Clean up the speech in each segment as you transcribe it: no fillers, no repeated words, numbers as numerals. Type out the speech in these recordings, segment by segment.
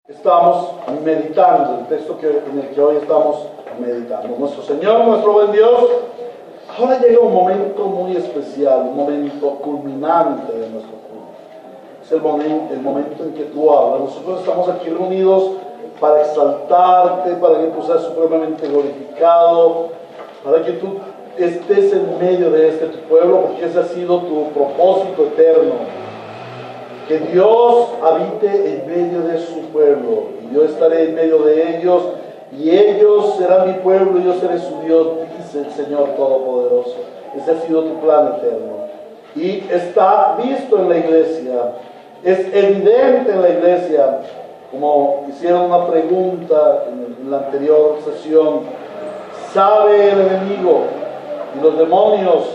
Estamos meditando, el texto en el que hoy estamos meditando. Nuestro Señor, nuestro buen Dios, ahora llega un momento muy especial, un momento culminante de nuestro culto. Es el momento en que tú hablas. Nosotros estamos aquí reunidos para exaltarte, para que tú seas supremamente glorificado, para que tú estés en medio de tu pueblo, porque ese ha sido tu propósito eterno. Que Dios habite en medio de su pueblo, y yo estaré en medio de ellos, y ellos serán mi pueblo, y yo seré su Dios, dice el Señor Todopoderoso. Ese ha sido tu plan eterno, y está visto en la iglesia, es evidente en la iglesia, como hicieron una pregunta en la anterior sesión. ¿Sabe el enemigo y los demonios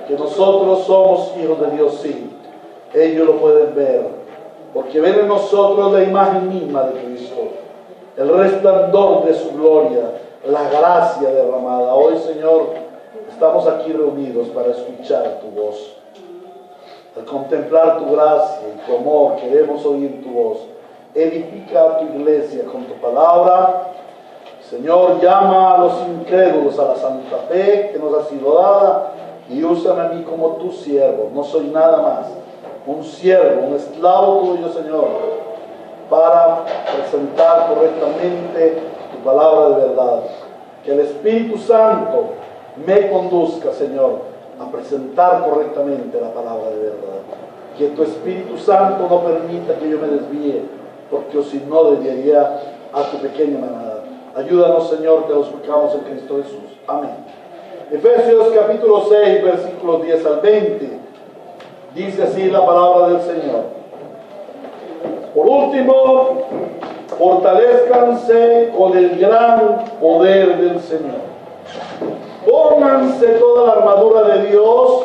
que nosotros somos hijos de Dios? Sí. Ellos lo pueden ver, porque ven en nosotros la imagen misma de Cristo, el resplandor de su gloria, la gracia derramada. Hoy, Señor, estamos aquí reunidos para escuchar tu voz, al contemplar tu gracia y tu amor. Queremos oír tu voz. Edifica a tu iglesia con tu palabra. Señor, llama a los incrédulos a la santa fe que nos ha sido dada, y úsame a mí como tu siervo. No soy nada más, un siervo, un esclavo tuyo, Señor, para presentar correctamente tu palabra de verdad. Que el Espíritu Santo me conduzca, Señor, a presentar correctamente la palabra de verdad. Que tu Espíritu Santo no permita que yo me desvíe, porque o si no desviaría a tu pequeña manada. Ayúdanos, Señor, te lo suplicamos en Cristo Jesús. Amén. Efesios capítulo 6, versículos 10 al 20. Dice así la palabra del Señor. Por último, fortalezcanse con el gran poder del Señor. Pónganse toda la armadura de Dios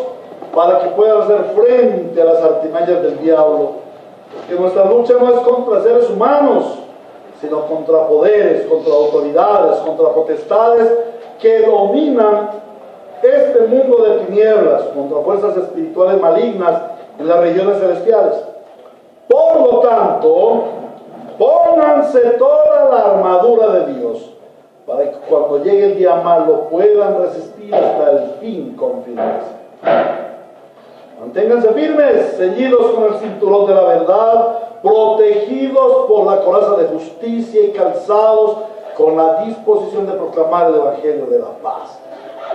para que puedan hacer frente a las artimañas del diablo. Porque nuestra lucha no es contra seres humanos, sino contra poderes, contra autoridades, contra potestades que dominan este mundo de tinieblas, contra fuerzas espirituales malignas en las regiones celestiales. Por lo tanto, pónganse toda la armadura de Dios, para que cuando llegue el día malo puedan resistir hasta el fin con firmeza. Manténganse firmes, ceñidos con el cinturón de la verdad, protegidos por la coraza de justicia y calzados con la disposición de proclamar el evangelio de la paz.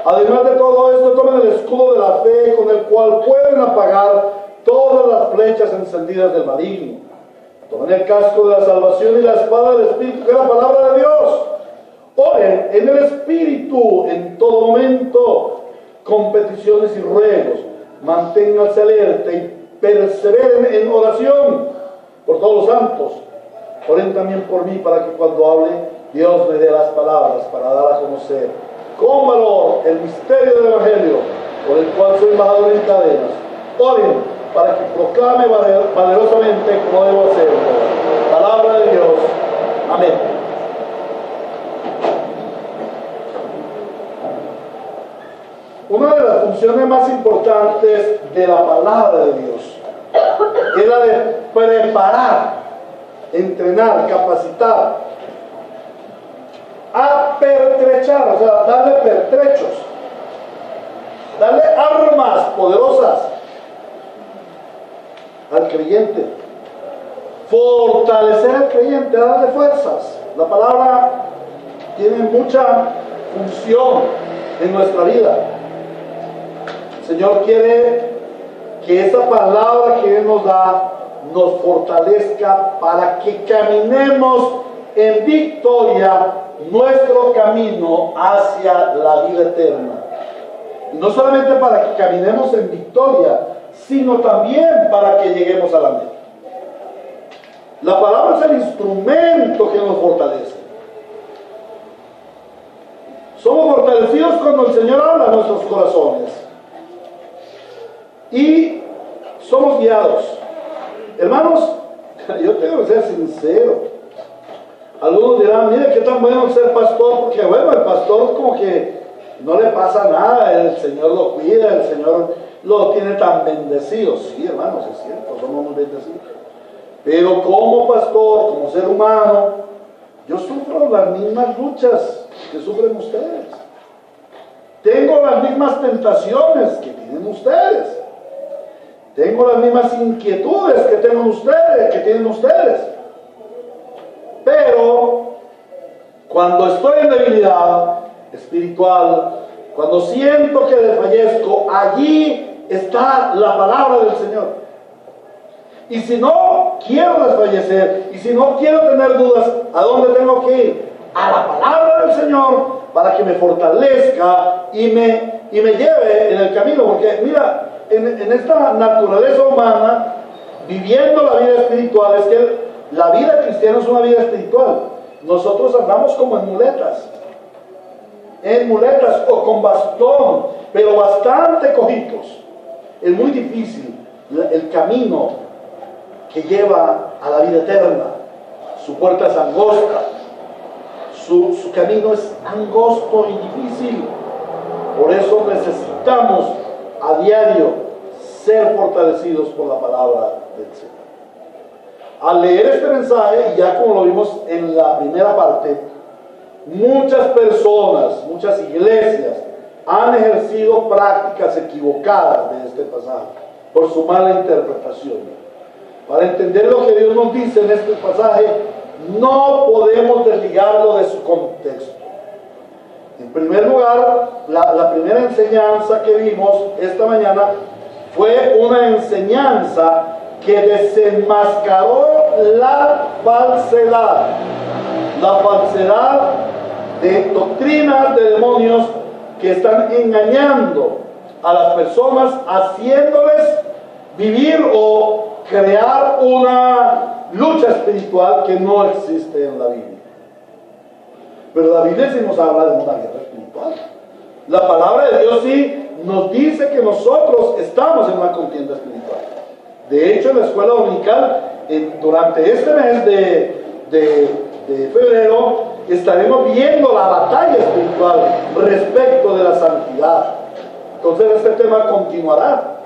Además de todo esto, tomen el escudo de la fe, con el cual pueden apagar todas las flechas encendidas del maligno. Tomen el casco de la salvación y la espada del Espíritu, que es la palabra de Dios. Oren en el Espíritu en todo momento, con peticiones y ruegos. Manténganse alerta y perseveren en oración por todos los santos. Oren también por mí, para que cuando hable, Dios me dé las palabras para dar a conocer con valor el misterio del Evangelio, por el cual soy embajador en cadenas. Oren para que proclame valerosamente como debo hacerlo. Palabra de Dios. Amén. Una de las funciones más importantes de la palabra de Dios es la de preparar, entrenar, capacitar, apertrechar, o sea, darle pertrechos, darle armas poderosas al creyente, fortalecer al creyente, darle fuerzas. La palabra tiene mucha función en nuestra vida. El Señor quiere que esa palabra que Él nos da nos fortalezca para que caminemos en victoria nuestro camino hacia la vida eterna. Y no solamente para que caminemos en victoria, sino también para que lleguemos a la meta. La palabra es el instrumento que nos fortalece. Somos fortalecidos cuando el Señor habla a nuestros corazones. Y somos guiados. Hermanos, yo tengo que ser sincero. Algunos dirán, mire qué tan bueno ser pastor, porque bueno, el pastor como que no le pasa nada, el Señor lo cuida, el Señor lo tiene tan bendecido. Sí, hermanos, es cierto, somos muy bendecidos. Pero como pastor, como ser humano, yo sufro las mismas luchas que sufren ustedes. Tengo las mismas tentaciones que tienen ustedes. Tengo las mismas inquietudes que tienen ustedes. Pero cuando estoy en debilidad espiritual, cuando siento que desfallezco, allí está la palabra del Señor. Y si no quiero desfallecer, y si no quiero tener dudas, ¿a dónde tengo que ir? A la palabra del Señor, para que me fortalezca y me lleve en el camino. Porque mira, en esta naturaleza humana, viviendo la vida espiritual, es que la vida cristiana es una vida espiritual. Nosotros andamos como en muletas o con bastón, pero bastante cojitos. Es muy difícil el camino que lleva a la vida eterna. Su puerta es angosta, su camino es angosto y difícil. Por eso necesitamos a diario ser fortalecidos por la palabra del Señor. Al leer este mensaje, y ya como lo vimos en la primera parte, muchas personas, muchas iglesias han ejercido prácticas equivocadas de este pasaje por su mala interpretación. Para entender lo que Dios nos dice en este pasaje, no podemos desligarlo de su contexto. En primer lugar, la primera enseñanza que vimos esta mañana fue una enseñanza que desenmascaró la falsedad de doctrinas de demonios que están engañando a las personas, haciéndoles vivir o crear una lucha espiritual que no existe en la Biblia. Pero la Biblia sí nos habla de una guerra espiritual. La palabra de Dios sí nos dice que nosotros estamos en una contienda espiritual. De hecho, en la escuela dominical, durante este mes de febrero, estaremos viendo la batalla espiritual respecto de la santidad. Entonces este tema continuará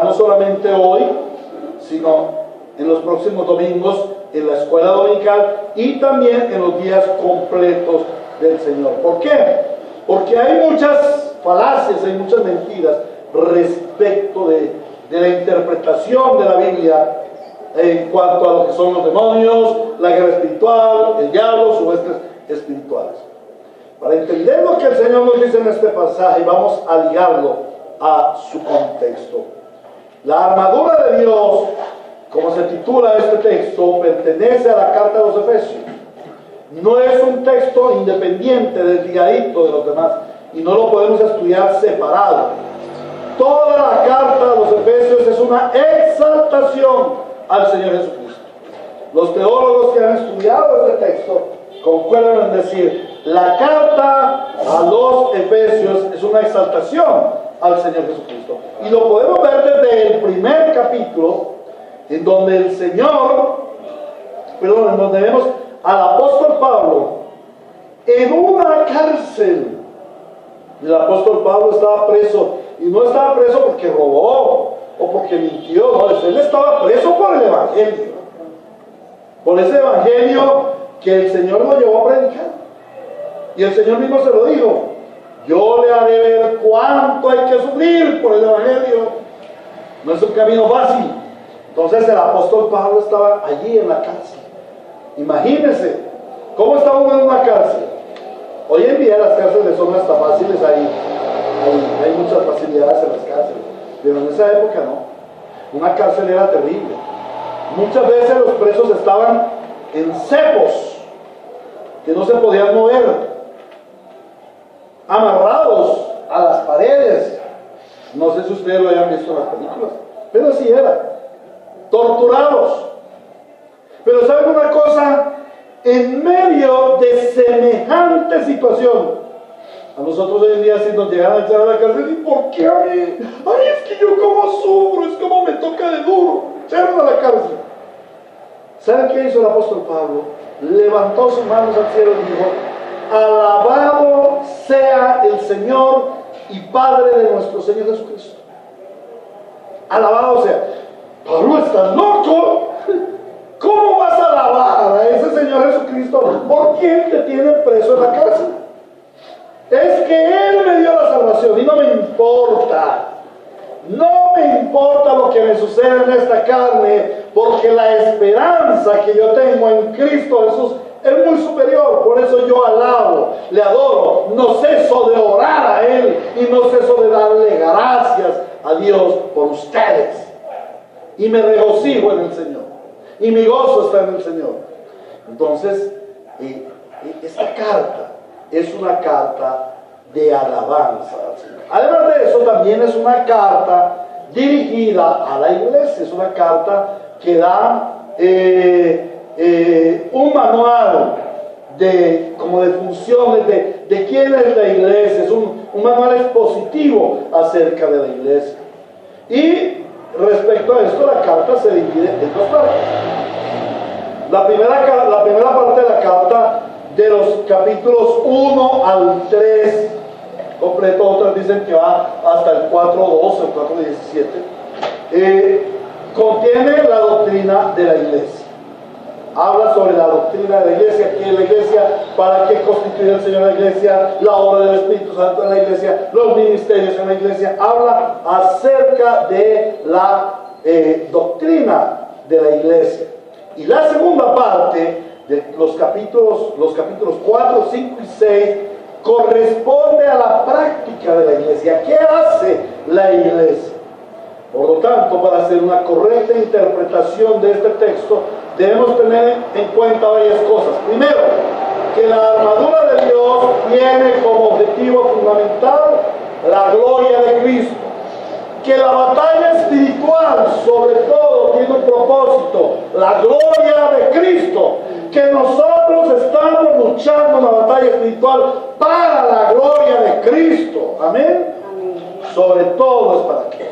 no solamente hoy, sino en los próximos domingos en la escuela dominical y también en los días completos del Señor. ¿Por qué? Porque hay muchas falacias, hay muchas mentiras respecto de la interpretación de la Biblia en cuanto a lo que son los demonios, la guerra espiritual, el diablo, sus huestes espirituales. Para entender lo que el Señor nos dice en este pasaje, vamos a ligarlo a su contexto. La armadura de Dios, como se titula este texto, pertenece a la carta de los Efesios. No es un texto independiente, desligadito de los demás, y no lo podemos estudiar separado. Toda la carta de los Efesios es una exaltación al Señor Jesucristo. Los teólogos que han estudiado este texto concuerdan en decir: la carta a los Efesios es una exaltación al Señor Jesucristo. Y lo podemos ver desde el primer capítulo, en donde en donde vemos al apóstol Pablo en una cárcel. El apóstol Pablo estaba preso, y no estaba preso porque robó o porque mintió, no, él estaba preso por el evangelio, por ese evangelio que el Señor lo llevó a predicar. Y el Señor mismo se lo dijo: yo le haré ver cuánto hay que sufrir por el evangelio. No es un camino fácil. Entonces el apóstol Pablo estaba allí en la cárcel. Imagínense cómo está uno en una cárcel. Hoy en día las cárceles son hasta fáciles, hay muchas facilidades en las cárceles, pero en esa época no. Una cárcel era terrible. Muchas veces los presos estaban en cepos que no se podían mover, amarrados a las paredes. No sé si ustedes lo hayan visto en las películas, pero así era. Torturados. Pero ¿saben una cosa? En medio de semejante situación, a nosotros hoy en día si nos llegan a echar a la cárcel, ¿y por qué a mí? Ay, es que yo como sufro, es como me toca de duro, echaron a la cárcel. ¿Saben qué hizo el apóstol Pablo? Levantó sus manos al cielo y dijo: alabado sea el Señor y Padre de nuestro Señor Jesucristo. Alabado sea. Pablo, ¿estás loco? ¿Cómo vas a alabar a ese Señor Jesucristo por quien te tiene preso en la cárcel? Es que Él me dio la salvación y no me importa. No me importa lo que me sucede en esta carne, porque la esperanza que yo tengo en Cristo Jesús es muy superior. Por eso yo alabo, le adoro, no ceso de orar a Él y no ceso de darle gracias a Dios por ustedes. Y me regocijo en el Señor. Y mi gozo está en el Señor. Entonces, esta carta es una carta de alabanza al Señor. Además de eso, también es una carta dirigida a la iglesia. Es una carta que da un manual como de funciones de quién es la iglesia. Es un manual expositivo acerca de la iglesia. Y respecto a esto, la carta se divide en dos partes. La primera parte de la carta, de los capítulos 1 al 3 completo, otras dicen que va hasta el 4.12 o 4.17, contiene la doctrina de la iglesia. Habla sobre la doctrina de la iglesia, qué es la iglesia, para qué constituye el Señor la iglesia, la obra del Espíritu Santo en la iglesia, los ministerios en la iglesia. Habla acerca de la doctrina de la iglesia. Y la segunda parte de los capítulos 4, 5 y 6 corresponde a la práctica de la iglesia. ¿Qué hace la iglesia? Por lo tanto, para hacer una correcta interpretación de este texto, debemos tener en cuenta varias cosas. Primero, que la armadura de Dios tiene como objetivo fundamental la gloria de Cristo. Que la batalla espiritual, sobre todo, tiene un propósito, la gloria de Cristo. Que nosotros estamos luchando una batalla espiritual para la gloria de Cristo. Amén. Sobre todo es para Cristo.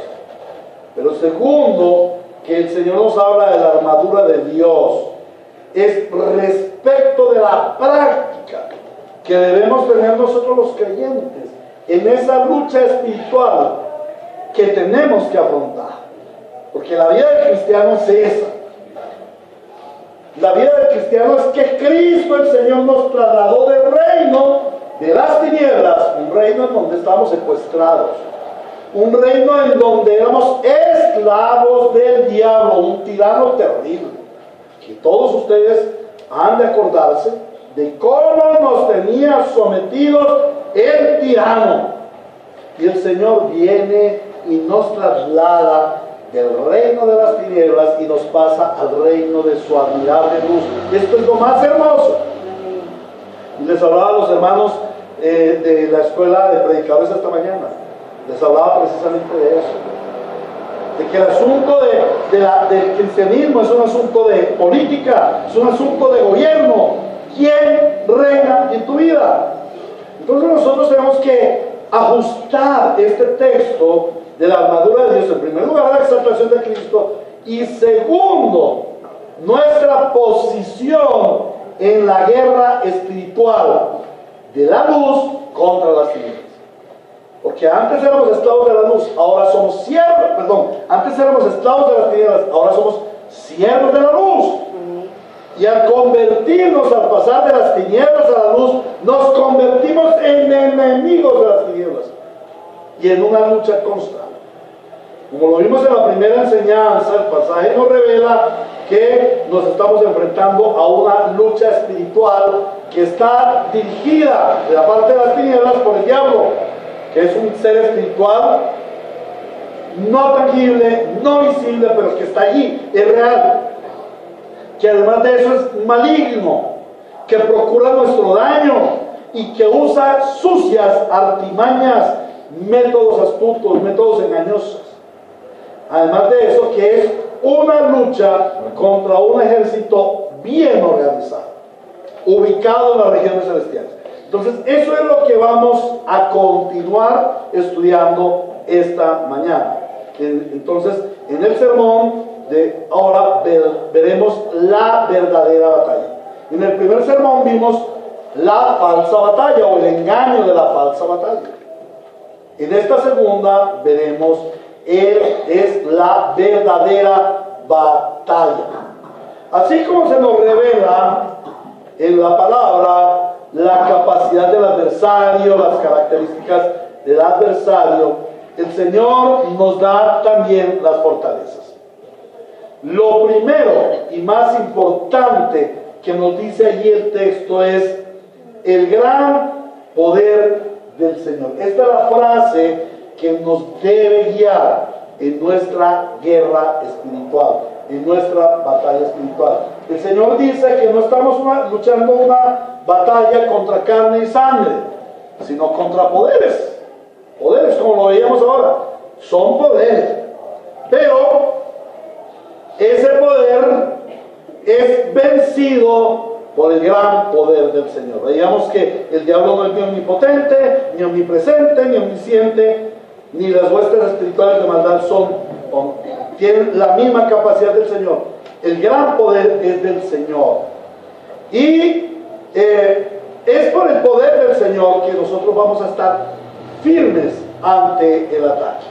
Pero segundo, que el Señor nos habla de la armadura de Dios, es respecto de la práctica que debemos tener nosotros los creyentes en esa lucha espiritual que tenemos que afrontar. Porque la vida del cristiano es esa. La vida del cristiano es que Cristo el Señor nos trasladó del reino de las tinieblas, un reino en donde estamos secuestrados, un reino en donde éramos esclavos del diablo, un tirano terrible, que todos ustedes han de acordarse de cómo nos tenía sometidos el tirano. Y el Señor viene y nos traslada del reino de las tinieblas y nos pasa al reino de su admirable luz. Esto es lo más hermoso. Y les hablaba a los hermanos de la escuela de predicadores esta mañana. Les hablaba precisamente de eso, de que el asunto del cristianismo es un asunto de política, es un asunto de gobierno. ¿Quién reina en tu vida? Entonces nosotros tenemos que ajustar este texto de la armadura de Dios, en primer lugar la exaltación de Cristo, y segundo, nuestra posición en la guerra espiritual de la luz contra las tinieblas. Porque antes éramos esclavos de la luz, ahora somos siervos, antes éramos esclavos de las tinieblas, ahora somos siervos de la luz. Y al convertirnos, al pasar de las tinieblas a la luz, nos convertimos en enemigos de las tinieblas y en una lucha constante. Como lo vimos en la primera enseñanza, el pasaje nos revela que nos estamos enfrentando a una lucha espiritual que está dirigida de la parte de las tinieblas por el diablo, que es un ser espiritual no tangible, no visible, pero que está allí, es real, que además de eso es maligno, que procura nuestro daño y que usa sucias artimañas, métodos astutos, métodos engañosos. Además de eso, que es una lucha contra un ejército bien organizado, ubicado en las regiones celestiales. Entonces, eso es lo que vamos a continuar estudiando esta mañana. Entonces, en el sermón de ahora veremos la verdadera batalla. En el primer sermón vimos la falsa batalla o el engaño de la falsa batalla. En esta segunda veremos es la verdadera batalla. Así como se nos revela en la palabra la capacidad del adversario, las características del adversario, el Señor nos da también las fortalezas. Lo primero y más importante que nos dice allí el texto es el gran poder del Señor. Esta es la frase que nos debe guiar en nuestra guerra espiritual, en nuestra batalla espiritual. El Señor dice que no estamos luchando una batalla contra carne y sangre, sino contra poderes. Poderes, como lo veíamos ahora, son poderes. Pero ese poder es vencido por el gran poder del Señor. Veíamos que el diablo no es ni omnipotente, ni omnipresente, ni omnisciente, ni las huestes espirituales de maldad tienen la misma capacidad del Señor. El gran poder es del Señor. Y es por el poder del Señor que nosotros vamos a estar firmes ante el ataque.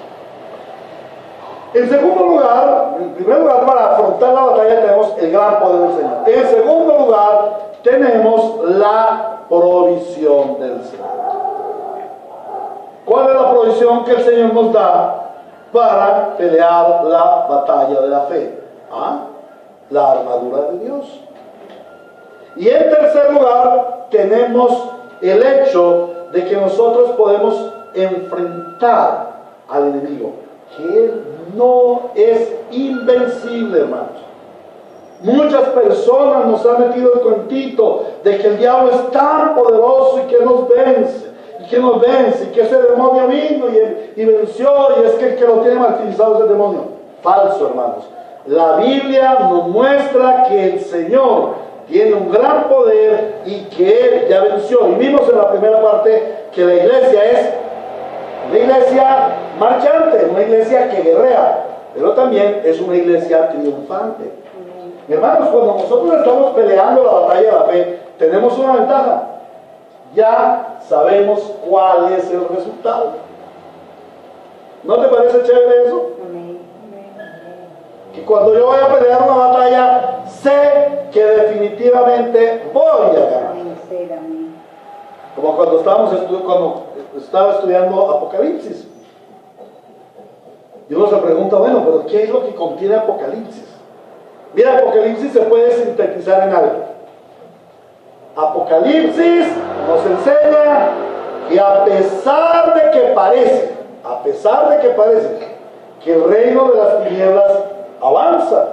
En segundo lugar, en primer lugar, para afrontar la batalla tenemos el gran poder del Señor. En segundo lugar, tenemos la provisión del Señor. ¿Cuál es la provisión que el Señor nos da para pelear la batalla de la fe? La armadura de Dios. Y en tercer lugar, tenemos el hecho de que nosotros podemos enfrentar al enemigo, que él no es invencible, hermanos. Muchas personas nos han metido el cuentito de que el diablo es tan poderoso y que nos vence, y que ese demonio vino y venció, y es que el que lo tiene martirizado es el demonio. Falso, hermanos. La Biblia nos muestra que el Señor tiene un gran poder y que Él ya venció. Y vimos en la primera parte que la iglesia es una iglesia marchante, una iglesia que guerrea, pero también es una iglesia triunfante. Hermanos, cuando nosotros estamos peleando la batalla de la fe, tenemos una ventaja. Ya sabemos cuál es el resultado. ¿No te parece chévere eso? Que cuando yo voy a pelear una batalla, sé que definitivamente voy a ganar. Como cuando estaba estudiando Apocalipsis. Y uno se pregunta, bueno, pero ¿qué es lo que contiene Apocalipsis? Mira, Apocalipsis se puede sintetizar en algo. Apocalipsis nos enseña que a pesar de que parece que el reino de las tinieblas avanza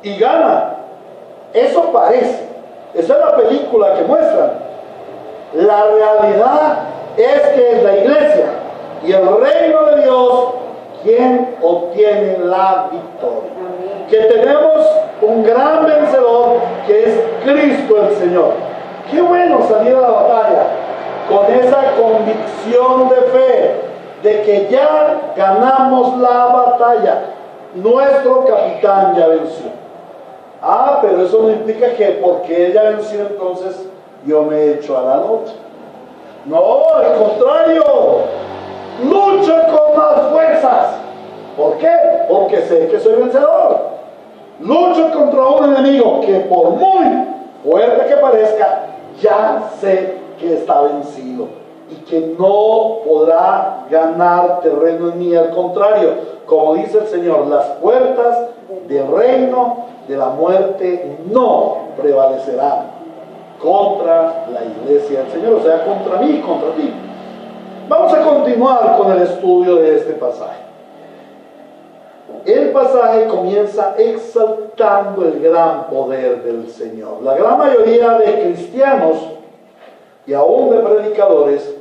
y gana, eso parece, esa es la película que muestran. La realidad es que es la iglesia y el reino de Dios quien obtiene la victoria. Que tenemos un gran vencedor que es Cristo el Señor. Qué bueno salir a la batalla con esa convicción de fe de que ya ganamos la batalla. Nuestro capitán ya venció. Pero eso no implica que porque ella venció entonces yo me echo a la noche. No, al contrario, lucho con más fuerzas. ¿Por qué? Porque sé que soy vencedor. Lucho contra un enemigo que por muy fuerte que parezca, ya sé que está vencido y que no podrá ganar terreno en mí. Al contrario, como dice el Señor, las puertas del reino de la muerte no prevalecerán contra la iglesia del Señor, o sea, contra mí, contra ti. Vamos a continuar con el estudio de este pasaje. El pasaje comienza exaltando el gran poder del Señor. La gran mayoría de cristianos y aún de predicadores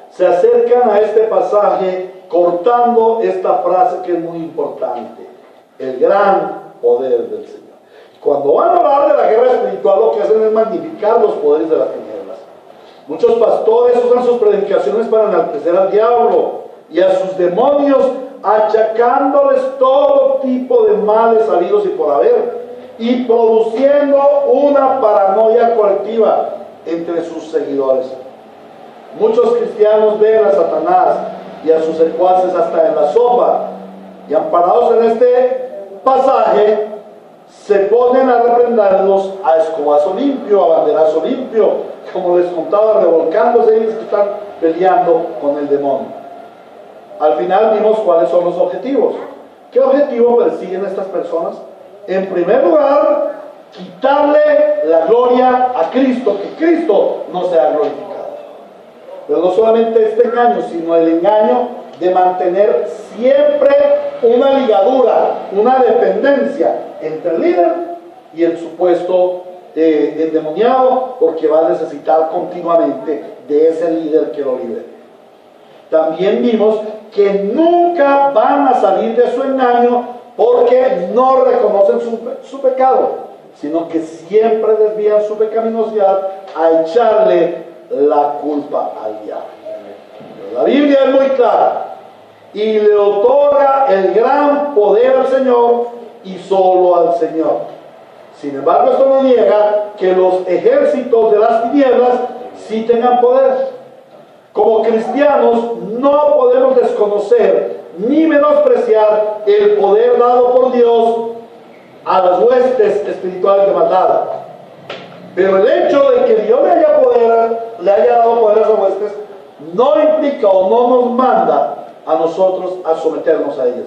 se acercan a este pasaje cortando esta frase que es muy importante: el gran poder del Señor. Cuando van a hablar de la guerra espiritual, lo que hacen es magnificar los poderes de las tinieblas. Muchos pastores usan sus predicaciones para enaltecer al diablo y a sus demonios, achacándoles todo tipo de males habidos y por haber, y produciendo una paranoia colectiva entre sus seguidores. Muchos cristianos ven a Satanás y a sus secuaces hasta en la sopa, y amparados en este pasaje, se ponen a reprenderlos a escobazo limpio, a banderazo limpio, como les contaba, revolcándose ellos que están peleando con el demonio. Al final vimos cuáles son los objetivos. ¿Qué objetivo persiguen estas personas? En primer lugar, quitarle la gloria a Cristo, que Cristo no sea glorificado. Pero no solamente este engaño, sino el engaño de mantener siempre una ligadura, una dependencia entre el líder y el supuesto endemoniado, porque va a necesitar continuamente de ese líder que lo libere. También vimos que nunca van a salir de su engaño porque no reconocen su pecado, sino que siempre desvían su pecaminosidad a echarle la culpa al diablo. Pero la Biblia es muy clara y le otorga el gran poder al Señor y solo al Señor. Sin embargo, esto no niega que los ejércitos de las tinieblas sí tengan poder. Como cristianos no podemos desconocer ni menospreciar el poder dado por Dios a las huestes espirituales de maldad. Pero el hecho de que Dios le haya dado poder a esas huestes no implica o no nos manda a nosotros a someternos a ellas.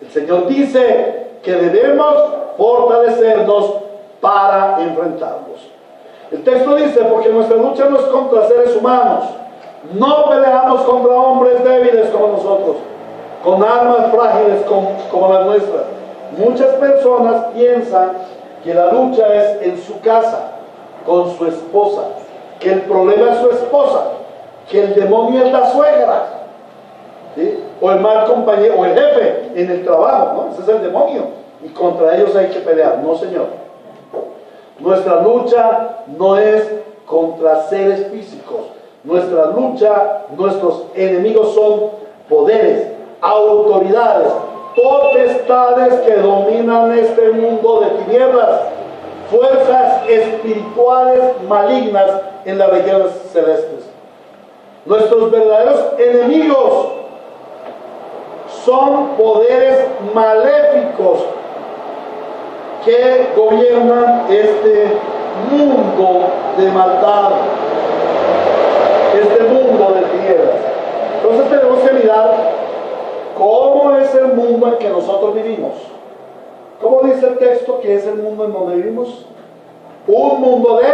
El Señor dice que debemos fortalecernos para enfrentarlos. El texto dice, porque nuestra lucha no es contra seres humanos, no peleamos contra hombres débiles como nosotros, con armas frágiles como las nuestras. Muchas personas piensan que la lucha es en su casa, con su esposa, que el problema es su esposa, que el demonio es la suegra, ¿sí? O el mal compañero, o el jefe en el trabajo, ¿no? Ese es el demonio, y contra ellos hay que pelear. No, señor. Nuestra lucha no es contra seres físicos. Nuestra lucha, nuestros enemigos son poderes, autoridades, potestades que dominan este mundo de tinieblas, fuerzas espirituales malignas en las regiones celestes. Nuestros verdaderos enemigos son poderes maléficos que gobiernan este mundo de maldad, este mundo de tinieblas. Entonces tenemos que mirar cómo es el mundo en que nosotros vivimos. ¿Cómo dice el texto que es el mundo en donde vivimos? Un mundo de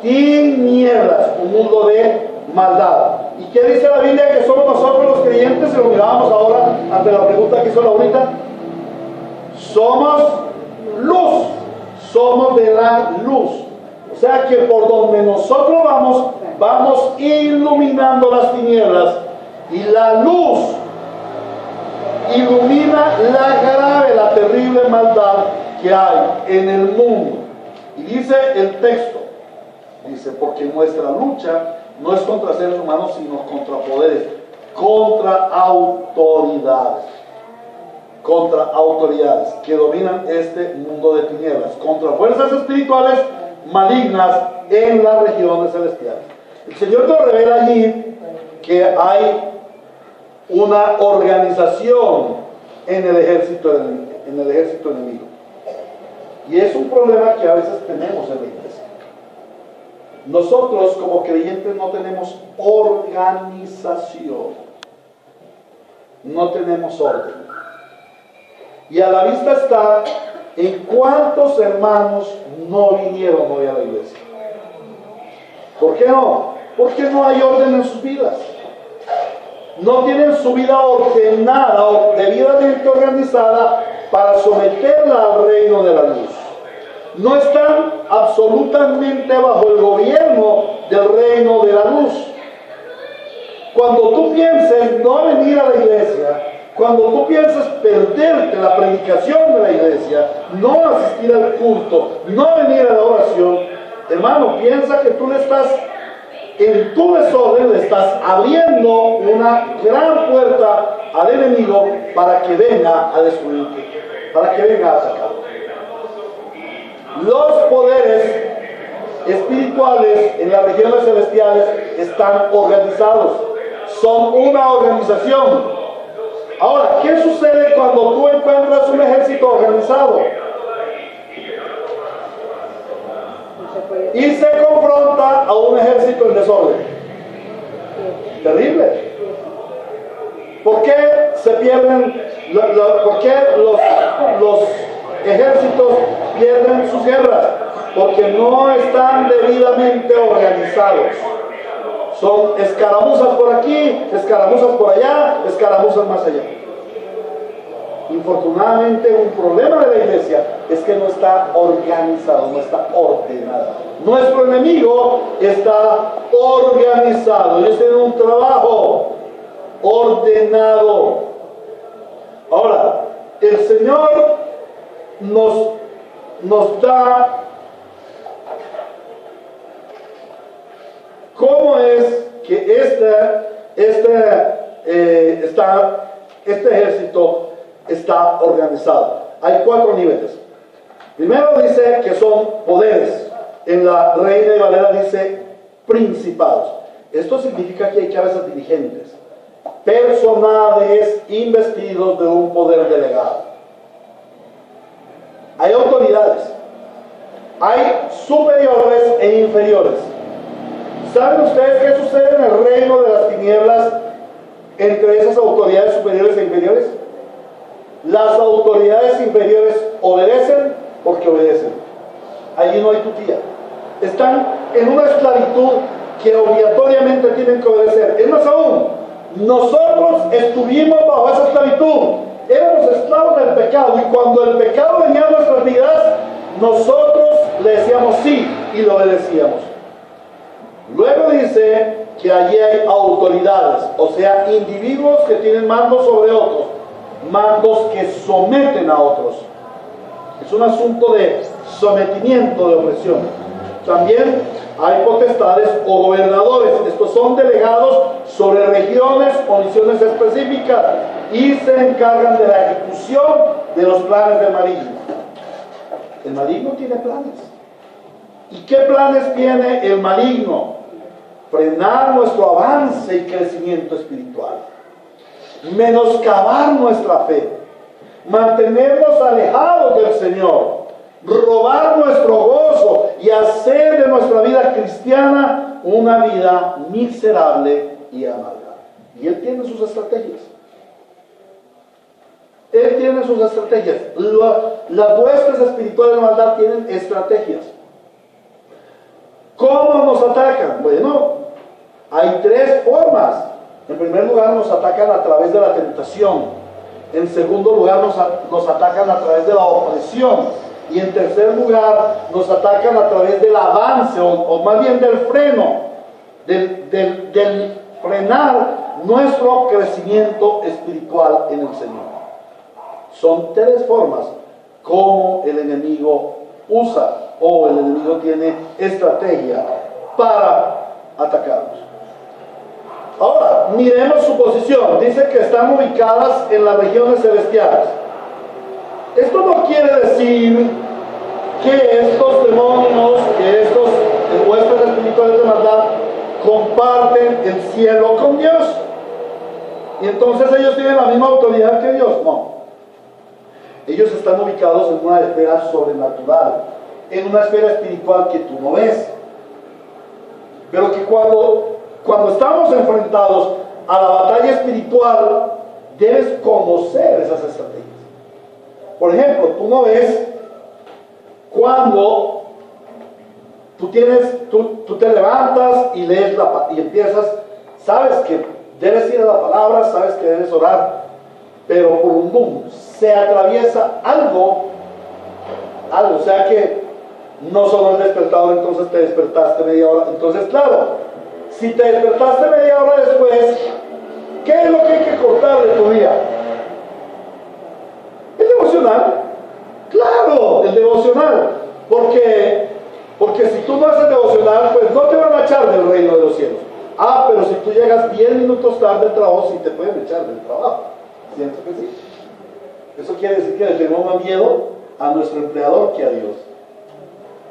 tinieblas, un mundo de maldad. ¿Y qué dice la Biblia que somos nosotros los creyentes? Si lo mirábamos ahora ante la pregunta que hizo Laurita. Somos luz, somos de la luz. O sea que por donde nosotros vamos iluminando las tinieblas, y la luz ilumina la grave, la terrible maldad que hay en el mundo. Y dice el texto, dice, porque nuestra lucha no es contra seres humanos, sino contra poderes, contra autoridades que dominan este mundo de tinieblas, contra fuerzas espirituales malignas en las regiones celestiales. El Señor nos revela allí que hay una organización en el ejército enemigo. Y es un problema que a veces tenemos en la iglesia. Nosotros como creyentes no tenemos organización, no tenemos orden. Y a la vista está en cuántos hermanos no vinieron hoy a la iglesia. ¿Por qué no? Porque no hay orden en sus vidas. No tienen su vida ordenada o debidamente organizada para someterla al reino de la luz. No están absolutamente bajo el gobierno del reino de la luz. Cuando tú pienses no venir a la iglesia, cuando tú piensas perderte la predicación de la iglesia, no asistir al culto, no venir a la oración, hermano, piensa que tú le estás, en tu desorden, le estás abriendo una gran puerta al enemigo para que venga a destruirte, para que venga a atacarte. Los poderes espirituales en las regiones celestiales están organizados, son una organización. Ahora, ¿qué sucede cuando tú encuentras un ejército organizado? y se confronta a un ejército en desorden. Terrible. ¿Por qué se pierden? ¿Por qué los ejércitos pierden sus guerras? Porque no están debidamente organizados. Son escaramuzas por aquí, escaramuzas por allá, escaramuzas más allá. Infortunadamente, un problema de la iglesia es que no está organizado, no está ordenado. Nuestro enemigo está organizado. Ellos tienen un trabajo ordenado. Ahora, el Señor nos da cómo es que este ejército está organizado. Hay 4 niveles. Primero dice que son poderes. En la Reina y Valera dice principados. Esto significa que hay cabezas dirigentes, personales investidos de un poder delegado. Hay autoridades, hay superiores e inferiores. ¿Saben ustedes qué sucede en el reino de las tinieblas entre esas autoridades superiores e inferiores? Las autoridades inferiores obedecen porque obedecen. Allí no hay tutía. Están en una esclavitud que obligatoriamente tienen que obedecer. Es más aún, nosotros estuvimos bajo esa esclavitud. Éramos esclavos del pecado, y cuando el pecado venía a nuestras vidas, nosotros le decíamos sí y lo obedecíamos. Luego dice que allí hay autoridades, o sea, individuos que tienen mandos sobre otros, mandos que someten a otros. Es un asunto de sometimiento, de opresión. También hay potestades o gobernadores. Estos son delegados sobre regiones o misiones específicas y se encargan de la ejecución de los planes del maligno. El maligno tiene planes. ¿Y qué planes tiene el maligno? Frenar nuestro avance y crecimiento espiritual, menoscabar nuestra fe, mantenernos alejados del Señor, robar nuestro gozo y hacer de nuestra vida cristiana una vida miserable y amarga. Y Él tiene sus estrategias. Él tiene sus estrategias. Las huestes espirituales de maldad tienen estrategias. ¿Cómo nos atacan? Bueno, hay 3 formas. En primer lugar, nos atacan a través de la tentación. En segundo lugar, nos atacan a través de la opresión. Y en tercer lugar, nos atacan a través del avance, o más bien del freno, del frenar nuestro crecimiento espiritual en el Señor. Son 3 formas como el enemigo usa, o el enemigo tiene estrategia para atacarnos. Ahora, miremos su posición. Dice que están ubicadas en las regiones celestiales. Esto no quiere decir que estos demonios, que estos huéspedes espirituales de maldad comparten el cielo con Dios. Y entonces ellos tienen la misma autoridad que Dios. No. Ellos están ubicados en una esfera sobrenatural, en una esfera espiritual que tú no ves. Pero que cuando estamos enfrentados a la batalla espiritual, debes conocer esas estrategias. Por ejemplo, tú no ves cuando tú te levantas y lees y empiezas, sabes que debes ir a la palabra, sabes que debes orar, pero por un boom se atraviesa algo, o sea que no solo el despertador, entonces te despertaste media hora. Entonces, claro, si te despertaste media hora después, ¿qué es lo que hay que cortar de tu día? ¿El devocional? Claro, el devocional. Porque si tú no haces devocional, pues no te van a echar del reino de los cielos. Pero si tú llegas 10 minutos tarde al trabajo, sí te pueden echar del trabajo. ¿Siento que sí? Eso quiere decir que le tenemos más miedo a nuestro empleador que a Dios.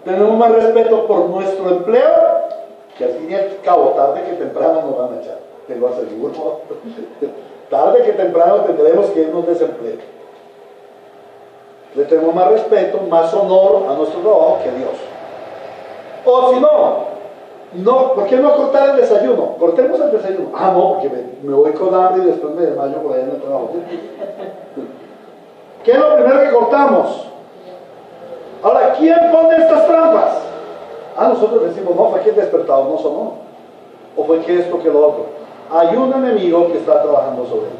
Tenemos más respeto por nuestro empleo, que al fin y al cabo, tarde que temprano nos van a echar. Te lo aseguro. Tarde que temprano tendremos que irnos de desempleo. Le tenemos más respeto, más honor a nuestro trabajo que a Dios. O si no, ¿por qué no cortar el desayuno? Cortemos el desayuno. Ah, no, porque me voy con hambre y después me desmayo por allá en el trabajo. ¿Qué es lo primero que cortamos? Ahora, ¿quién pone estas trampas? Ah, nosotros decimos, no, fue que el despertador no sonó. O fue que esto, que lo otro. Hay un enemigo que está trabajando sobre él.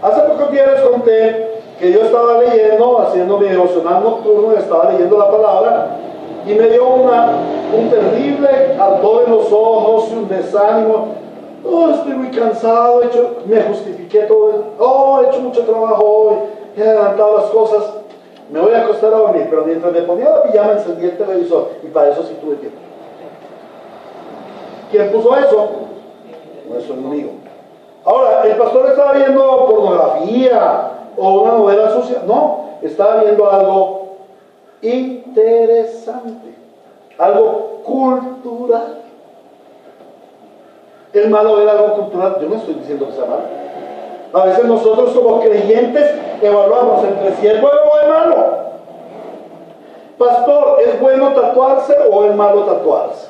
Hace pocos días les conté que yo estaba leyendo, haciendo mi devocional nocturno, estaba leyendo la palabra y me dio un terrible ardor en los ojos y un desánimo. Oh, estoy muy cansado, me justifiqué todo, he hecho mucho trabajo hoy, he adelantado las cosas, me voy a acostar a dormir, pero mientras me ponía la pijama encendí el televisor y para eso sí tuve tiempo. ¿Quién puso eso? Nuestro enemigo. Ahora, el pastor estaba viendo pornografía o una novela sucia. No, estaba viendo algo interesante, algo cultural. ¿Es malo ver algo cultural? Yo no estoy diciendo que sea malo. A veces nosotros como creyentes evaluamos entre si es bueno o es malo. Pastor, ¿es bueno tatuarse o es malo tatuarse?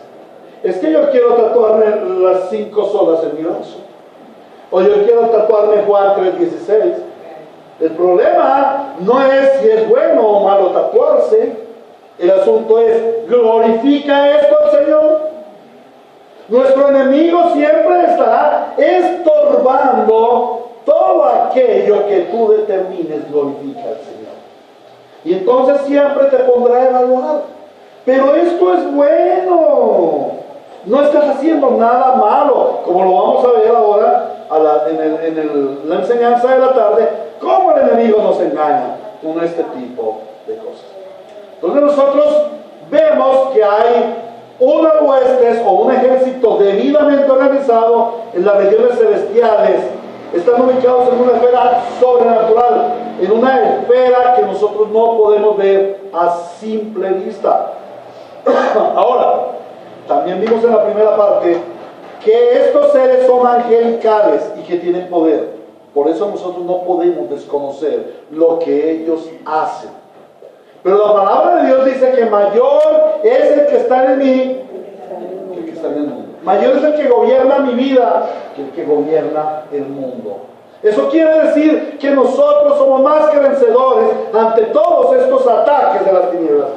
Es que yo quiero tatuarme las 5 solas en mi brazo. O yo quiero tatuarme Juan 3:16. El problema no es si es bueno o malo tatuarse. El asunto es, ¿glorifica esto al Señor? Nuestro enemigo siempre estará estorbando todo aquello que tú determines glorifica al Señor. Y entonces siempre te pondrá a evaluar. Pero esto es bueno. No estás haciendo nada malo, como lo vamos a ver ahora en la enseñanza de la tarde, cómo el enemigo nos engaña con este tipo de cosas. Entonces nosotros vemos que hay unas huestes o un ejército debidamente organizado en las regiones celestiales. Están ubicados en una esfera sobrenatural, en una esfera que nosotros no podemos ver a simple vista. Ahora, también vimos en la primera parte que estos seres son angelicales y que tienen poder. Por eso nosotros no podemos desconocer lo que ellos hacen. Pero la palabra de Dios dice que mayor es el que está en mí que el que está en el mundo. Mayor es el que gobierna mi vida que el que gobierna el mundo. Eso quiere decir que nosotros somos más que vencedores ante todos estos ataques de las tinieblas.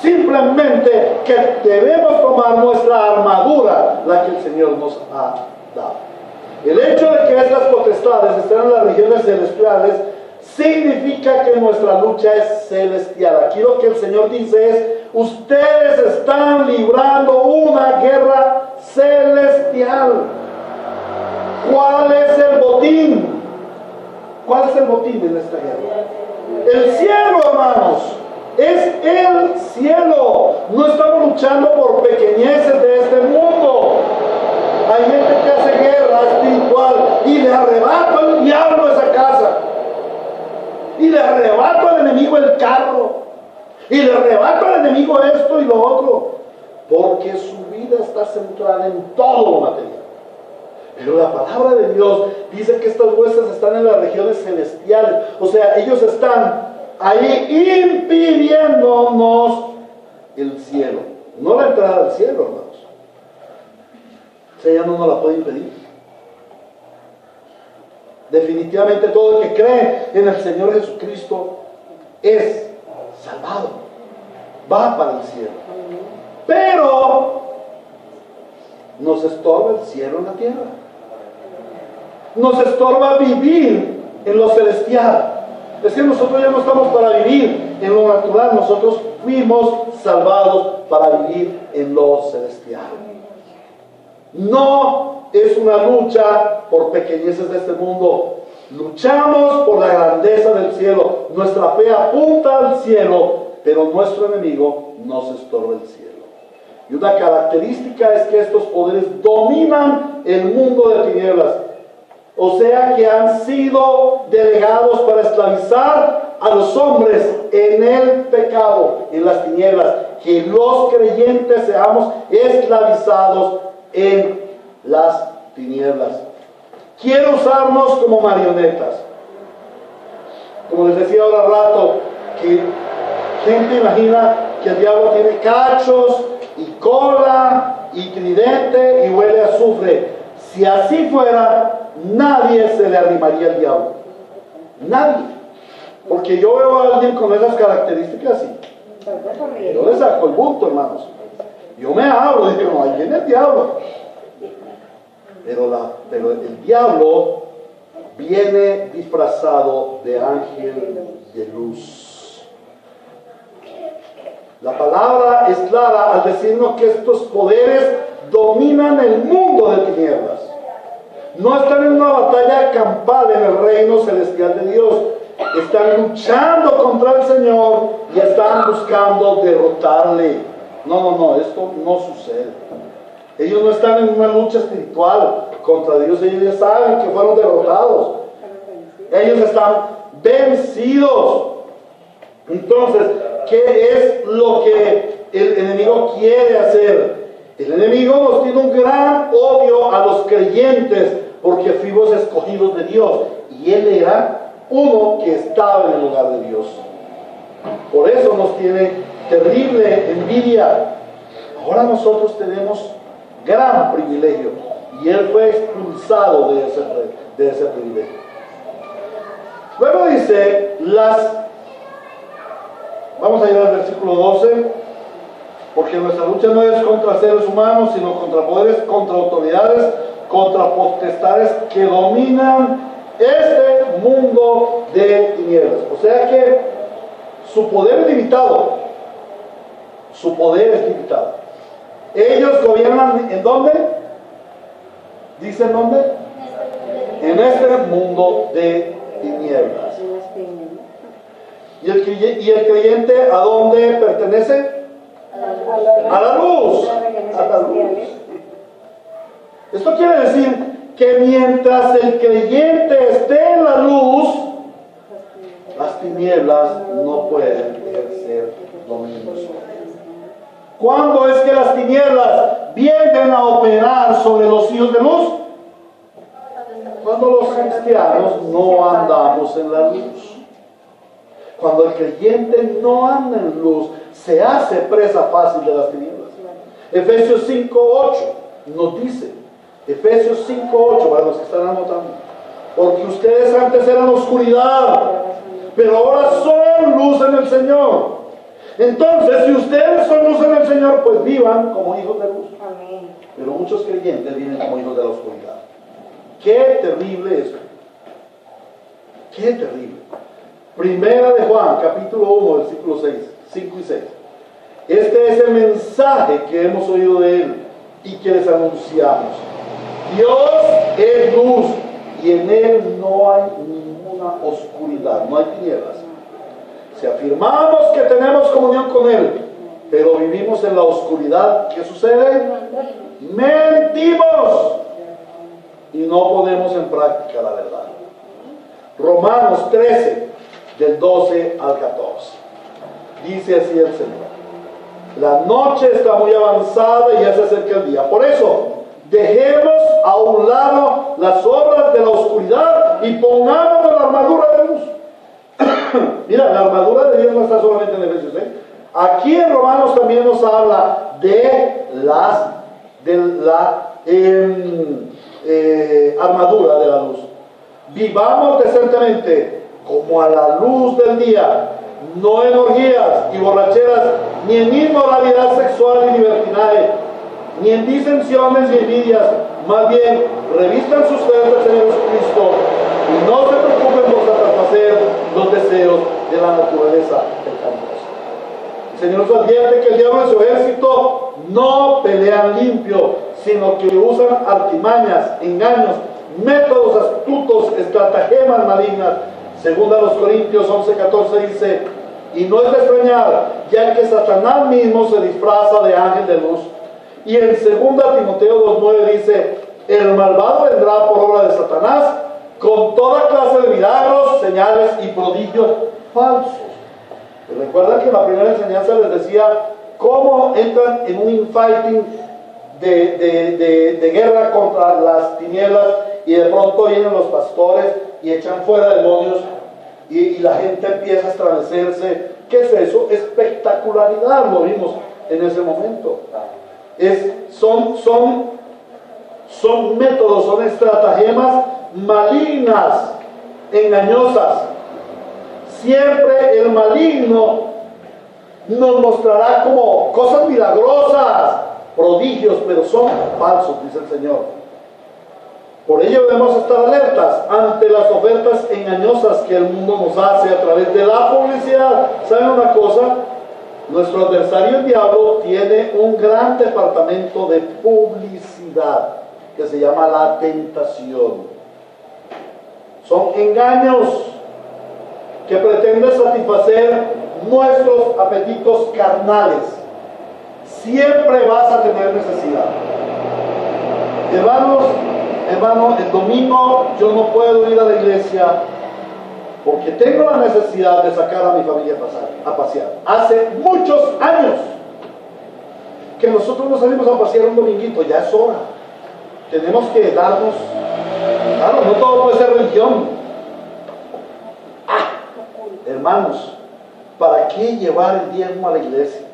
Simplemente que debemos tomar nuestra armadura, la que el Señor nos ha dado. El hecho de que estas potestades estén en las regiones celestiales significa que nuestra lucha es celestial. Aquí lo que el Señor dice es, ustedes están librando una guerra celestial. ¿Cuál es el botín? ¿Cuál es el botín en esta guerra? El cielo, hermanos. Es el cielo. No estamos luchando por pequeñeces de este mundo. Hay gente que hace guerra espiritual y le arrebato al diablo esa casa, y le arrebato al enemigo el carro, y le arrebato al enemigo esto y lo otro, porque su vida está centrada en todo lo material. Pero la palabra de Dios dice que estas huestes están en las regiones celestiales. O sea, ellos están ahí impidiéndonos el cielo, no la entrada al cielo, hermanos. O sea, ella no nos la puede impedir. Definitivamente todo el que cree en el Señor Jesucristo es salvado, va para el cielo. Pero nos estorba el cielo en la tierra, nos estorba vivir en lo celestial. Es que nosotros ya no estamos para vivir en lo natural, nosotros fuimos salvados para vivir en lo celestial. No es una lucha por pequeñeces de este mundo, luchamos por la grandeza del cielo. Nuestra fe apunta al cielo, pero nuestro enemigo nos estorba el cielo. Y una característica es que estos poderes dominan el mundo de tinieblas. O sea que han sido delegados para esclavizar a los hombres en el pecado, en las tinieblas. Que los creyentes seamos esclavizados en las tinieblas. Quiere usarnos como marionetas. Como les decía ahora rato, que gente imagina que el diablo tiene cachos y cola, y tridente, y huele a azufre. Si así fuera, nadie se le arrimaría al diablo. Nadie. Porque yo veo a alguien con esas características y yo le saco el bulto, hermanos. Yo me abro y digo, no, ahí viene el diablo. Pero el diablo viene disfrazado de ángel de luz. La palabra es clara al decirnos que estos poderes dominan el mundo de tinieblas. No están en una batalla campal en el reino celestial de Dios. Están luchando contra el Señor y están buscando derrotarle. No, esto no sucede. Ellos no están en una lucha espiritual contra Dios. Ellos ya saben que fueron derrotados. Ellos están vencidos. Entonces, ¿qué es lo que el enemigo quiere hacer? El enemigo nos tiene un gran odio a los creyentes porque fuimos escogidos de Dios. Y él era uno que estaba en el lugar de Dios. Por eso nos tiene terrible envidia. Ahora nosotros tenemos gran privilegio y él fue expulsado de ese privilegio. Luego dice vamos a ir al versículo 12, porque nuestra lucha no es contra seres humanos, sino contra poderes, contra autoridades, contra potestades que dominan este mundo de tinieblas. O sea que su poder es limitado. Su poder es limitado. Ellos gobiernan ¿en dónde? ¿Dicen dónde? En este mundo de tinieblas. ¿Y el creyente a dónde pertenece? A la luz. A la luz. Esto quiere decir que mientras el creyente esté en la luz, las tinieblas no pueden ejercer dominio sobre él. ¿Cuándo es que las tinieblas vienen a operar sobre los hijos de luz? Cuando los cristianos no andamos en la luz. Cuando el creyente no anda en luz, se hace presa fácil de las tinieblas. Efesios 5:8 nos dice, Efesios 5:8, para los que están anotando, porque ustedes antes eran oscuridad, pero ahora son luz en el Señor. Entonces, si ustedes son luz en el Señor, pues vivan como hijos de luz. Amén. Pero muchos creyentes viven como hijos de la oscuridad. Qué terrible eso. Qué terrible. Primera de Juan, capítulo 1, versículos 5 y 6. Este es el mensaje que hemos oído de Él y que les anunciamos. Dios es luz y en Él no hay ninguna oscuridad, no hay tinieblas. Si afirmamos que tenemos comunión con Él, pero vivimos en la oscuridad, ¿qué sucede? Mentimos y no ponemos en práctica la verdad. Romanos 13, del 12 al 14. Dice así el Señor: la noche está muy avanzada y ya se acerca el día. Por eso, dejemos a un lado las obras de la oscuridad y pongámonos la armadura de luz. Mira, la armadura de Dios no está solamente en Efesios 6. Aquí en Romanos también nos habla de la armadura de la luz. Vivamos decentemente como a la luz del día, no en orgías y borracheras, ni en inmoralidad sexual y libertinaje, ni en disensiones ni envidias. Más bien, revistan sus ustedes del Señor Jesucristo y no se preocupen por satisfacer los deseos de la naturaleza pecaminosa. El Señor nos advierte que el diablo y su ejército no pelean limpio, sino que usan artimañas, engaños, métodos astutos, estratagemas malignas. Según a los Corintios 11:14 dice: y no es de extrañar, ya que Satanás mismo se disfraza de ángel de luz. Y en 2 Timoteo 2:9 dice: el malvado vendrá por obra de Satanás con toda clase de milagros, señales y prodigios falsos. Recuerda que en la primera enseñanza les decía cómo entran en un infighting de guerra contra las tinieblas, y de pronto vienen los pastores y echan fuera demonios y la gente empieza a estremecerse. ¿Qué es eso? Espectacularidad. Lo vimos en ese momento. Son métodos, son estratagemas malignas, engañosas. Siempre el maligno nos mostrará como cosas milagrosas, prodigios, pero son falsos, dice el Señor. Por ello debemos estar alertas ante las ofertas engañosas que el mundo nos hace a través de la publicidad. ¿Saben una cosa? Nuestro adversario el diablo tiene un gran departamento de publicidad que se llama la tentación. Son engaños que pretenden satisfacer nuestros apetitos carnales. Siempre vas a tener necesidad. Hermano, el domingo yo no puedo ir a la iglesia porque tengo la necesidad de sacar a mi familia a pasear. Hace muchos años que nosotros nos salimos a pasear un dominguito, ya es hora. Tenemos que darnos, claro, no todo puede ser religión. Hermanos, ¿para qué llevar el diezmo a la iglesia?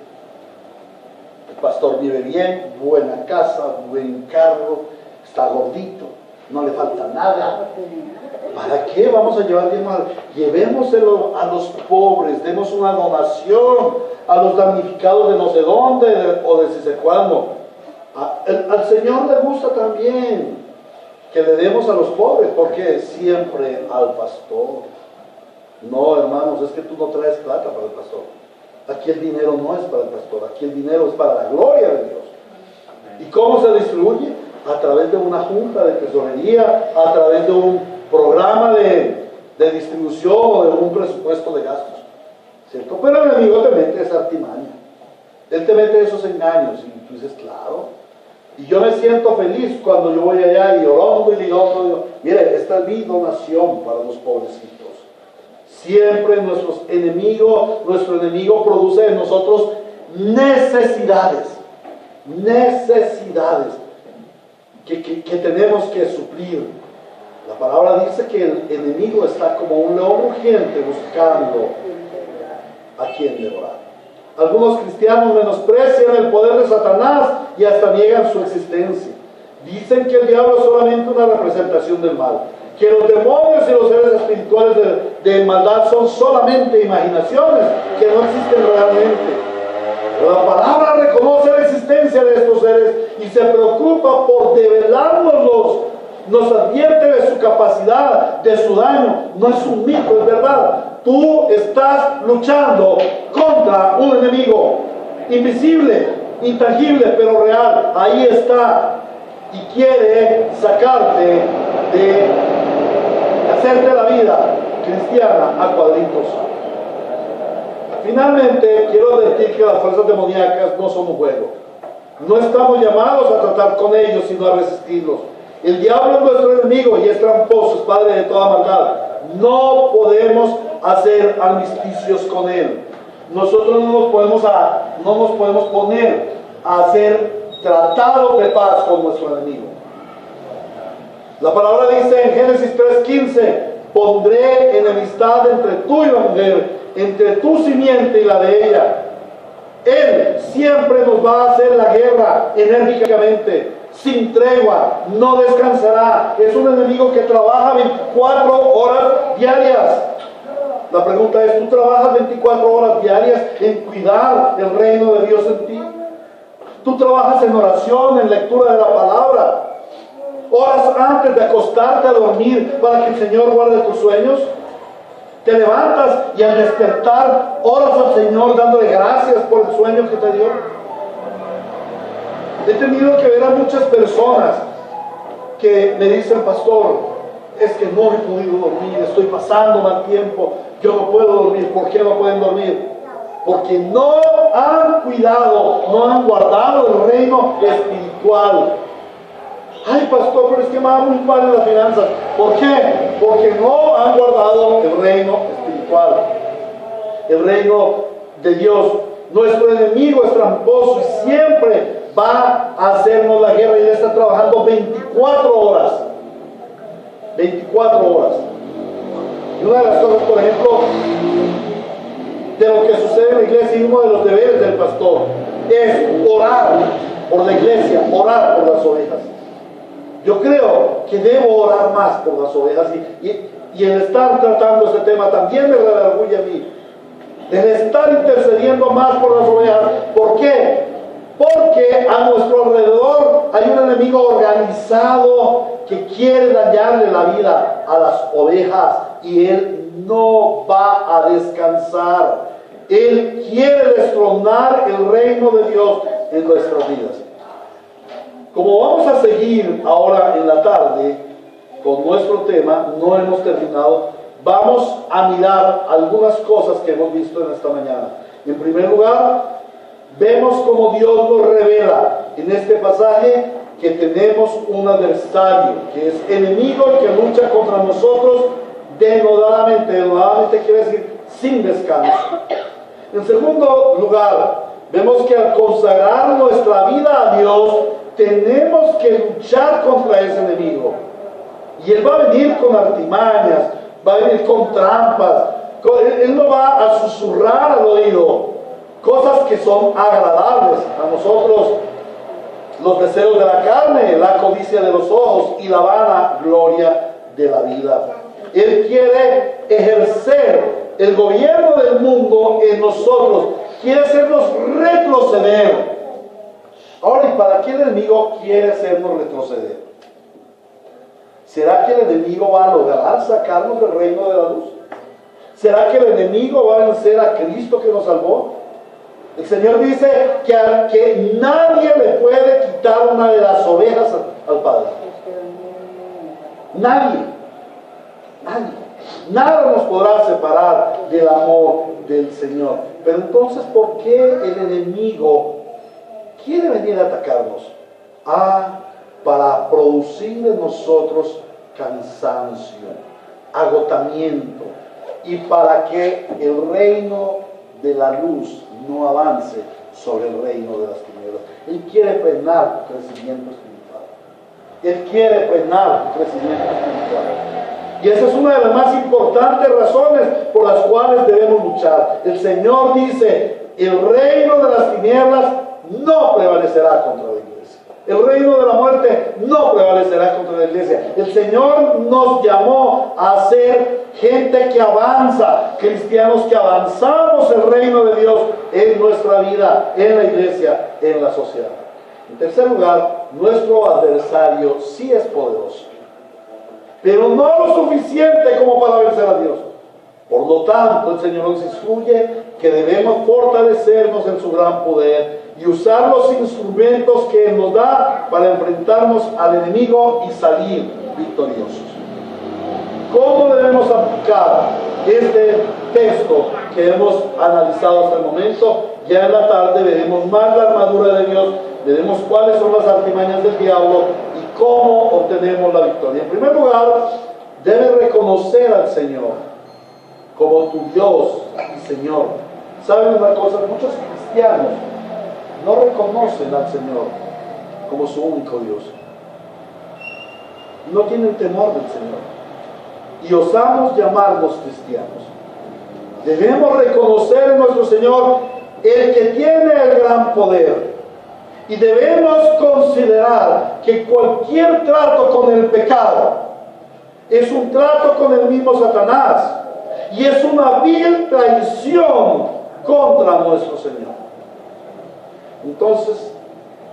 El pastor vive bien, buena casa, buen carro, está gordito, no le falta nada. ¿Para qué vamos a llevar diezmo? Llevémoselo a los pobres, demos una donación a los damnificados de no sé dónde o de si sé cuándo. Al Señor le gusta también que le demos a los pobres, porque siempre al pastor. No, hermanos, es que tú no traes plata para el pastor. Aquí el dinero no es para el pastor, aquí el dinero es para la gloria de Dios. ¿Y cómo se distribuye? A través de una junta de tesorería, a través de un programa de distribución o de un presupuesto de gastos, ¿cierto? Pero el enemigo te mete esa artimaña, él te mete esos engaños y tú dices, claro. Y yo me siento feliz cuando yo voy allá y orando y digo, mire, esta es mi donación para los pobrecitos. Siempre nuestro enemigo produce en nosotros necesidades que tenemos que suplir. La palabra dice que el enemigo está como un león rugiente buscando a quien devorar. Algunos cristianos menosprecian el poder de Satanás y hasta niegan su existencia. Dicen que el diablo es solamente una representación del mal, que los demonios y los seres espirituales de maldad son solamente imaginaciones que no existen realmente. Pero la palabra reconoce la existencia de estos seres y se preocupa por develárnoslos. Nos advierte de su capacidad, de su daño. No es un mito, es verdad. Tú estás luchando contra un enemigo invisible, intangible, pero real. Ahí está. Y quiere sacarte de hacerte la vida cristiana a cuadritos. Finalmente, quiero advertir que las fuerzas demoníacas no son un juego. No estamos llamados a tratar con ellos, sino a resistirlos. El diablo es nuestro enemigo y es tramposo, es padre de toda maldad. No podemos hacer armisticios con él. Nosotros no nos podemos poner a hacer tratados de paz con nuestro enemigo. La palabra dice en Génesis 3:15: pondré enemistad entre tú y la mujer, entre tu simiente y la de ella. Él siempre nos va a hacer la guerra enérgicamente, sin tregua, no descansará. Es un enemigo que trabaja 24 horas diarias. La pregunta es, ¿tú trabajas 24 horas diarias en cuidar el reino de Dios en ti? ¿Tú trabajas en oración, en lectura de la palabra? ¿Horas antes de acostarte a dormir para que el Señor guarde tus sueños? Te levantas y al despertar oras al Señor dándole gracias por el sueño que te dio. He tenido que ver a muchas personas que me dicen, pastor, es que no he podido dormir, estoy pasando mal tiempo, yo no puedo dormir. ¿Por qué no pueden dormir? Porque no han cuidado, no han guardado el reino espiritual. Ay, pastor, pero es que me va muy mal en las finanzas. ¿Por qué? Porque no han guardado el reino espiritual, el reino de Dios. Nuestro enemigo es tramposo y siempre va a hacernos la guerra y él está trabajando 24 horas. 24 horas. Y una de las cosas, por ejemplo, de lo que sucede en la iglesia y uno de los deberes del pastor es orar por la iglesia, orar por las ovejas. Yo creo que debo orar más por las ovejas y el estar tratando este tema también me redarguye a mí. El estar intercediendo más por las ovejas. ¿Por qué? Porque a nuestro alrededor hay un enemigo organizado que quiere dañarle la vida a las ovejas y él no va a descansar. Él quiere destronar el reino de Dios en nuestras vidas. Como vamos a seguir ahora en la tarde con nuestro tema, no hemos terminado, vamos a mirar algunas cosas que hemos visto en esta mañana. En primer lugar, vemos como Dios nos revela en este pasaje que tenemos un adversario, que es enemigo y que lucha contra nosotros denodadamente. Denodadamente quiere decir sin descanso. En segundo lugar, vemos que al consagrar nuestra vida a Dios, tenemos que luchar contra ese enemigo. Y él va a venir con artimañas, va a venir con trampas. Él no va a susurrar al oído cosas que son agradables a nosotros, los deseos de la carne, la codicia de los ojos y la vana gloria de la vida. Él quiere ejercer el gobierno del mundo en nosotros, quiere hacernos retroceder. Ahora, ¿y para qué el enemigo quiere hacernos retroceder? ¿Será que el enemigo va a lograr sacarnos del reino de la luz? ¿Será que el enemigo va a vencer a Cristo que nos salvó? El Señor dice que nadie le puede quitar una de las ovejas al Padre. Nadie. Nada nos podrá separar del amor del Señor. Pero entonces, ¿por qué el enemigo quiere venir a atacarnos? Para producir en nosotros cansancio, agotamiento, y para que el reino de la luz no avance sobre el reino de las tinieblas. Él quiere frenar tu crecimiento espiritual. Él quiere frenar tu crecimiento espiritual. Y esa es una de las más importantes razones por las cuales debemos luchar. El Señor dice, el reino de las tinieblas no prevalecerá contra la iglesia. El reino de la muerte no prevalecerá contra la iglesia. El Señor nos llamó a ser gente que avanza, cristianos que avanzamos el reino de Dios en nuestra vida, en la iglesia, en la sociedad. En tercer lugar, nuestro adversario sí es poderoso, pero no lo suficiente como para vencer a Dios. Por lo tanto, el Señor nos instruye que debemos fortalecernos en su gran poder y usar los instrumentos que Él nos da para enfrentarnos al enemigo y salir victoriosos. ¿Cómo debemos aplicar este texto que hemos analizado hasta el momento? Ya en la tarde veremos más la armadura de Dios, veremos cuáles son las artimañas del diablo y cómo obtenemos la victoria. En primer lugar, debes reconocer al Señor como tu Dios y Señor. ¿Saben una cosa? Muchos cristianos no reconocen al Señor como su único Dios. No tienen temor del Señor. Y osamos llamarnos cristianos. Debemos reconocer en nuestro Señor el que tiene el gran poder. Y debemos considerar que cualquier trato con el pecado es un trato con el mismo Satanás. Y es una vil traición contra nuestro Señor. Entonces,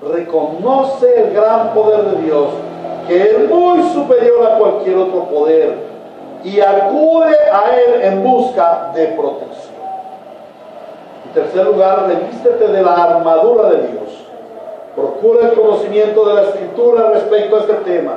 reconoce el gran poder de Dios, que es muy superior a cualquier otro poder, y acude a Él en busca de protección. En tercer lugar, revístete de la armadura de Dios. Procura el conocimiento de la Escritura respecto a este tema.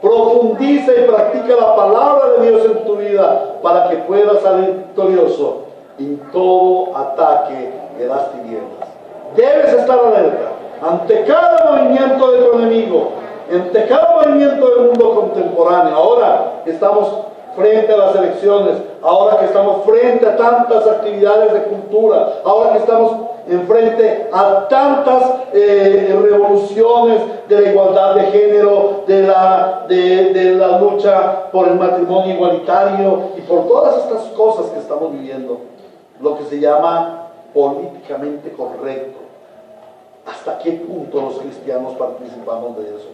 Profundiza y practica la palabra de Dios en tu vida para que puedas salir victorioso en todo ataque de las tinieblas. Debes estar alerta ante cada movimiento de tu enemigo, ante cada movimiento del mundo contemporáneo. Ahora estamos frente a las elecciones, ahora que estamos frente a tantas actividades de cultura, ahora que estamos enfrente a tantas revoluciones de la igualdad de género, de la lucha por el matrimonio igualitario y por todas estas cosas que estamos viviendo, lo que se llama políticamente correcto. ¿Hasta qué punto los cristianos participamos de eso?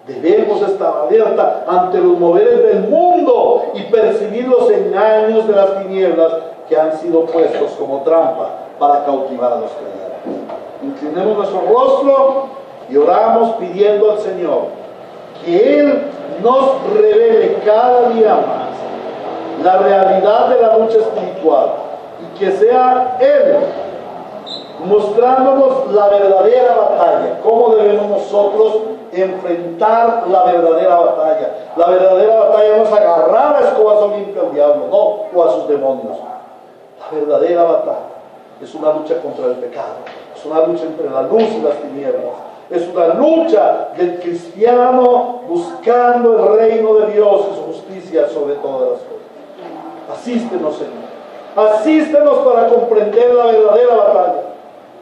Debemos estar alerta ante los moveres del mundo y percibir los engaños de las tinieblas que han sido puestos como trampa para cautivar a los creyentes. Inclinemos nuestro rostro y oramos pidiendo al Señor que Él nos revele cada día más la realidad de la lucha espiritual y que sea Él mostrándonos la verdadera batalla, cómo debemos nosotros enfrentar la verdadera batalla. La verdadera batalla no es agarrar a escobazo limpio al diablo, no, o a sus demonios. La verdadera batalla es una lucha contra el pecado, es una lucha entre la luz y las tinieblas, es una lucha del cristiano buscando el reino de Dios y su justicia sobre todas las cosas. Asístenos, Señor, asístenos para comprender la verdadera batalla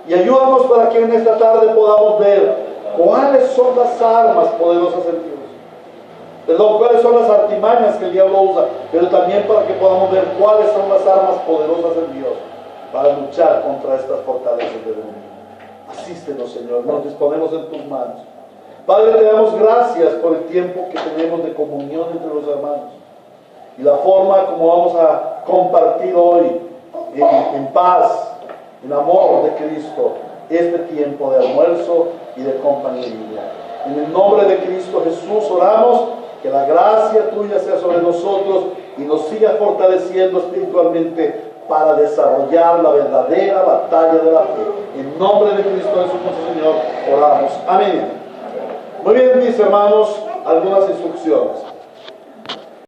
y ayúdanos para que en esta tarde podamos ver cuáles son las armas poderosas en Dios. Perdón, cuáles son las artimañas que el diablo usa, pero también para que podamos ver cuáles son las armas poderosas en Dios para luchar contra estas fortalezas del enemigo. Asístenos, Señor, nos disponemos en tus manos. Padre, te damos gracias por el tiempo que tenemos de comunión entre los hermanos y la forma como vamos a compartir hoy en paz, en amor de Cristo, este tiempo de almuerzo y de compañería. En el nombre de Cristo Jesús oramos que la gracia tuya sea sobre nosotros y nos siga fortaleciendo espiritualmente para desarrollar la verdadera batalla de la fe. En nombre de Cristo Jesús nuestro Señor oramos. Amén. Muy bien, mis hermanos, algunas instrucciones.